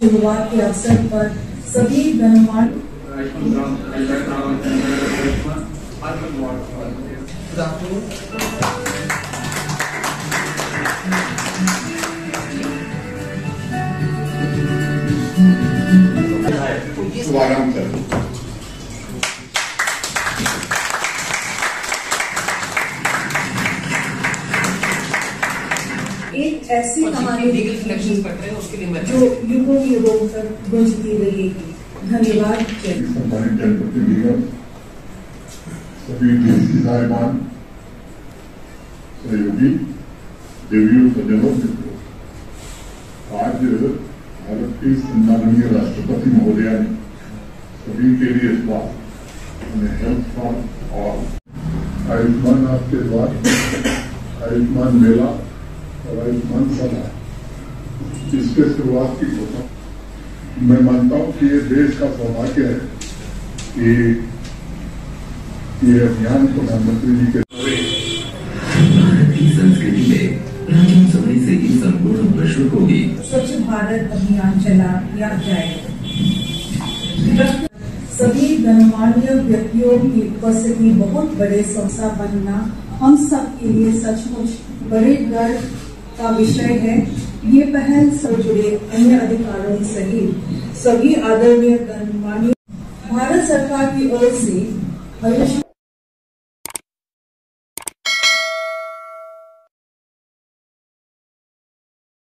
शुरुआत के अवसर पर सभी गणमान्य शुभारंभ करें। एक ऐसी कहानी जो युगों युगों तक गूंजती रहेगी। धन्यवाद। सम्मानित जनप्रतिनिधिगण, सभी देशी साहिबान, सहयोगी, देवियों, सज्जनों, मित्रों, आज भारत के सम्माननीय राष्ट्रपति महोदया ने सभी के लिए स्वास्थ्य हेल्थ फॉर ऑल, आयुष्मान आपके द्वार, आयुष्मान मेला और आयुष्मान सभा इसके शुरुआत की घोषणा। मैं मानता हूं कि ये देश का सौभाग्य है कि ये अभियान प्रधानमंत्री जी के भारत की संस्कृति में प्राचीन समय से ही संपूर्ण विश्व को भी स्वच्छ भारत अभियान चलाया जाएगा। सभी गणमान्य व्यक्तियों की उपस्थिति बहुत बड़े संस्था बनना हम सब के लिए सचमुच बड़े गर्व का विषय है। ये पहल से जुड़े अन्य अधिकारियों सहित सभी आदरणीय गणमान्य भारत सरकार की ओर से आयुष्मान